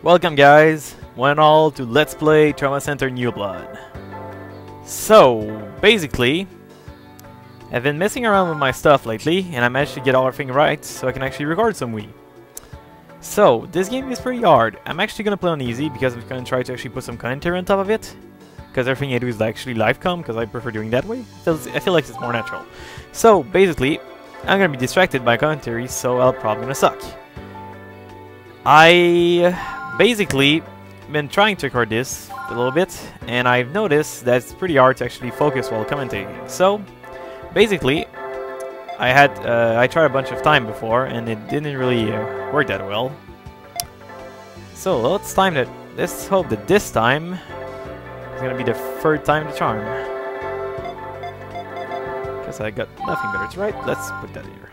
Welcome guys, one and all, to Let's Play Trauma Center New Blood. So, basically, I've been messing around with my stuff lately, and I managed to get everything right so I can actually record some Wii. So, this game is pretty hard. I'm actually gonna play on easy because I'm gonna try to actually put some commentary on top of it. Because everything I do is actually live com, because I prefer doing that way. I feel like it's more natural. So, basically, I'm gonna be distracted by commentary, so I'm probably gonna suck. I basically been trying to record this a little bit, and I've noticed that it's pretty hard to actually focus while commentating. So, basically, I tried a bunch of time before, and it didn't really work that well. So let's hope that this time is gonna be the third time the charm. Guess I got nothing better to write. Let's put that here.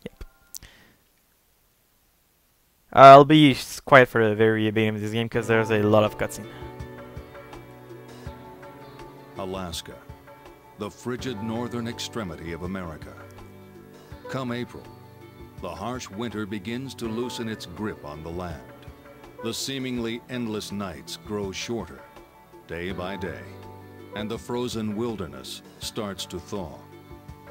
Yep. I'll be quiet for the very beginning of this game because there's a lot of cutscene. Alaska, the frigid northern extremity of America. Come April, the harsh winter begins to loosen its grip on the land. The seemingly endless nights grow shorter, day by day, and the frozen wilderness starts to thaw.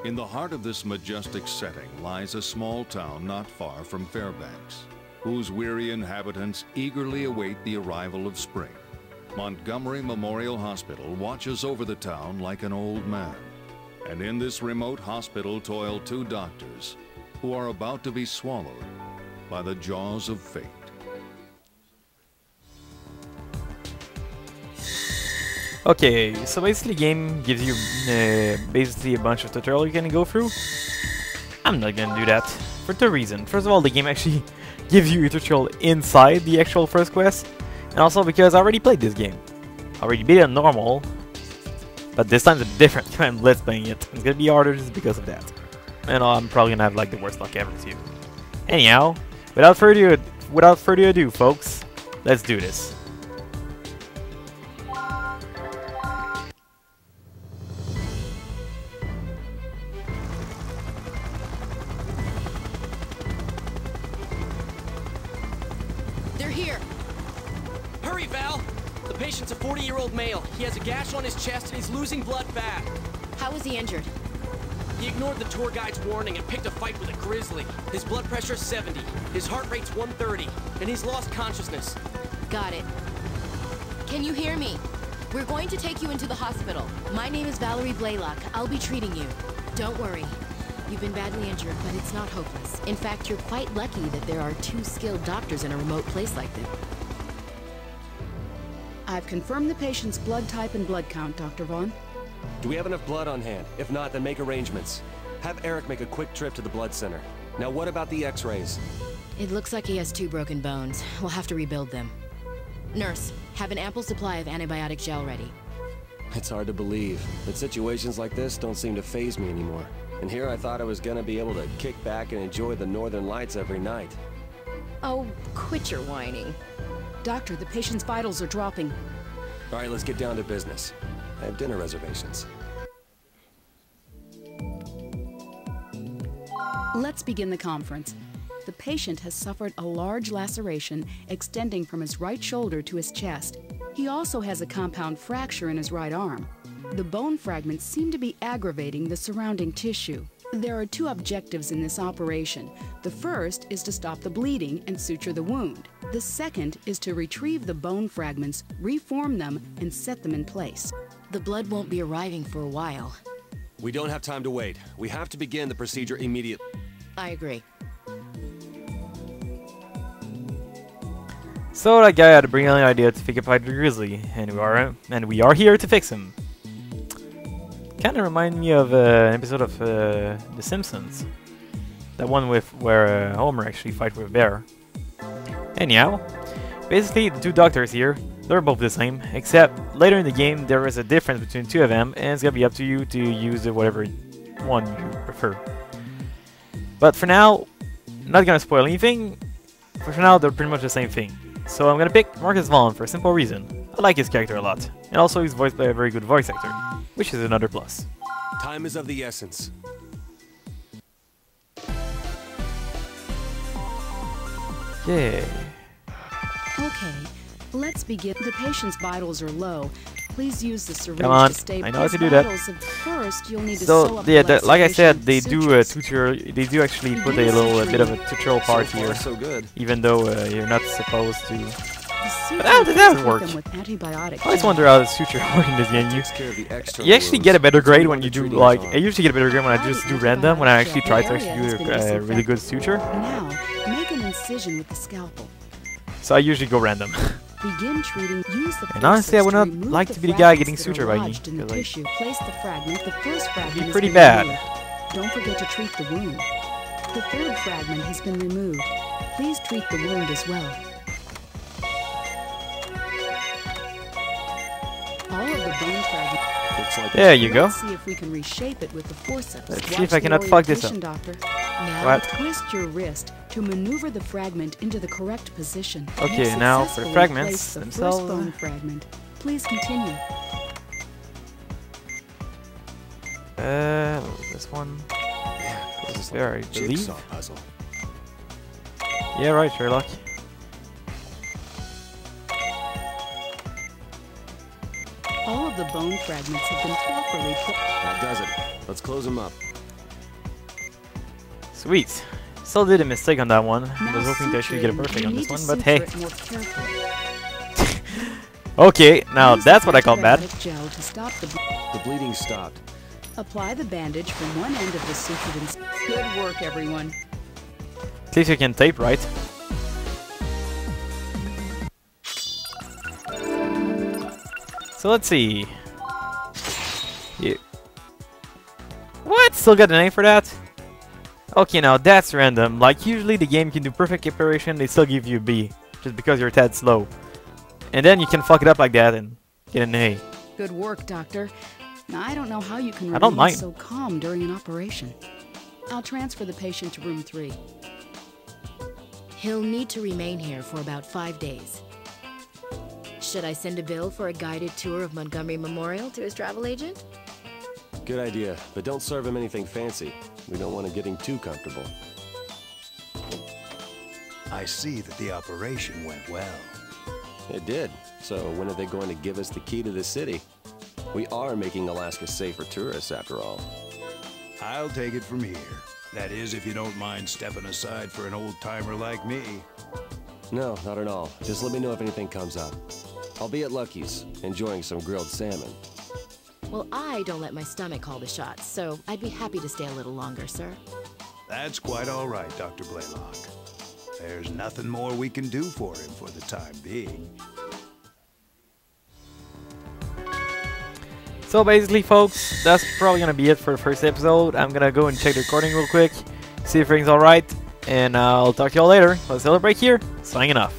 In the heart of this majestic setting lies a small town not far from Fairbanks, whose weary inhabitants eagerly await the arrival of spring. Montgomery Memorial Hospital watches over the town like an old man. And in this remote hospital toil two doctors who are about to be swallowed by the jaws of fate. Okay, so basically the game gives you basically a bunch of tutorial you can go through. I'm not gonna do that for two reasons. First of all, the game actually gives you a tutorial inside the actual first quest, and also because I already played this game. I already beat it on normal, but this time's a bit different. I'm let's playing it. It's gonna be harder just because of that. And I'm probably gonna have like the worst luck ever too. Anyhow, without further ado, folks, let's do this. They're here! Hurry, Val! The patient's a 40-year-old male. He has a gash on his chest and he's losing blood fast. How was he injured? He ignored the tour guide's warning and picked a fight with a grizzly. His blood pressure's 70, his heart rate's 130, and he's lost consciousness. Got it. Can you hear me? We're going to take you into the hospital. My name is Valerie Blaylock. I'll be treating you. Don't worry. You've been badly injured, but it's not hopeless. In fact, you're quite lucky that there are two skilled doctors in a remote place like this. I've confirmed the patient's blood type and blood count, Dr. Vaughn. Do we have enough blood on hand? If not, then make arrangements. Have Eric make a quick trip to the blood center. Now what about the x-rays? It looks like he has two broken bones. We'll have to rebuild them. Nurse, have an ample supply of antibiotic gel ready. It's hard to believe, but situations like this don't seem to faze me anymore. And here I thought I was gonna be able to kick back and enjoy the northern lights every night. Oh, quit your whining. Doctor, the patient's vitals are dropping. All right, let's get down to business. I have dinner reservations. Let's begin the conference. The patient has suffered a large laceration extending from his right shoulder to his chest. He also has a compound fracture in his right arm. The bone fragments seem to be aggravating the surrounding tissue. There are two objectives in this operation. The first is to stop the bleeding and suture the wound. The second is to retrieve the bone fragments, reform them, and set them in place. The blood won't be arriving for a while. We don't have time to wait. We have to begin the procedure immediately. I agree. So that guy had a brilliant idea to pick a fight with Grizzly, and we are here to fix him. Kind of remind me of an episode of The Simpsons, that one where Homer actually fight with a bear. Anyhow, basically the two doctors here, they're both the same, except later in the game there is a difference between two of them, and it's gonna be up to you to use whatever one you prefer. But for now, not gonna spoil anything. For now, they're pretty much the same thing. So I'm gonna pick Marcus Vaughn for a simple reason. I like his character a lot, and also he's voiced by a very good voice actor, which is another plus. Time is of the essence. Okay. Okay, let's begin. The patient's vitals are low. Please use the syringe Come on, to stabilize I know how to do that. vitals. First, you'll need to sew So up yeah, the like I said, they laceration. do a tutorial. They do actually put a little bit of a tutorial part So far, here, so good. even though you're not supposed to. But how did that work? Antibiotic I always wonder how the suture work in this game. Takes care of the external You actually wounds. get a better grade It's when you the do treating like. arm. I usually get a better grade when I just do random. When I actually try to actually do a really good suture. Now, make an incision with the scalpel. So I usually go random. Begin treating. Use the And honestly, I would forceps not to remove like the to be the guy fragments getting that are sutured by you, lodged in the 'cause, like, tissue. Place the fragment. The first fragment has pretty been bad. removed. Don't forget to treat the wound. The third fragment has been removed. Please treat the wound as well. All of the bone fragments. Looks like There you go. Let's see if we can reshape it with the forceps. Let's see Watch if I the cannot fuck this up. orientation, Doctor. Now, What? Twist your wrist to maneuver the fragment into the correct position. Okay, You now for the successfully fragments placed the themselves. First bone fragment. Please continue. This one. Man, This this is is there, I like a believe. jigsaw puzzle. Yeah, right, Sherlock. All of the bone fragments have been properly put. That does it. Let's close them up. Sweet. Still did a mistake on that one. I Now was hoping to actually get a suturing. perfect You on need this to one, but suture hey. it more carefully. Okay, now Use that's the what I call bad. antibiotic Gel to stop the The bleeding stopped. Apply the bandage from one end of the sutured. Good work, everyone. At least you can tape, right? So let's see. What? Still got an A for that? Okay, now that's random. Like usually the game can do perfect preparation, they still give you a B, just because you're a tad slow. And then you can fuck it up like that and get an A. Good work, Doctor. Now, I don't know how you can I don't remain mind. so calm during an operation. I'll transfer the patient to room 3. he'll need to remain here for about 5 days. Should I send a bill for a guided tour of Montgomery Memorial to his travel agent? Good idea, but don't serve him anything fancy. We don't want him getting too comfortable. I see that the operation went well. It did. So when are they going to give us the key to the city? We are making Alaska safe for tourists, after all. I'll take it from here. That is, if you don't mind stepping aside for an old-timer like me. No, not at all. Just let me know if anything comes up. I'll be at Lucky's, enjoying some grilled salmon. Well, I don't let my stomach call the shots, so I'd be happy to stay a little longer, sir. That's quite all right, Dr. Blaylock. There's nothing more we can do for him for the time being. So basically, folks, that's probably gonna be it for the first episode. I'm gonna go and check the recording real quick, see if everything's alright, and I'll talk to y'all later. Let's Hailtothebreak here, signing off.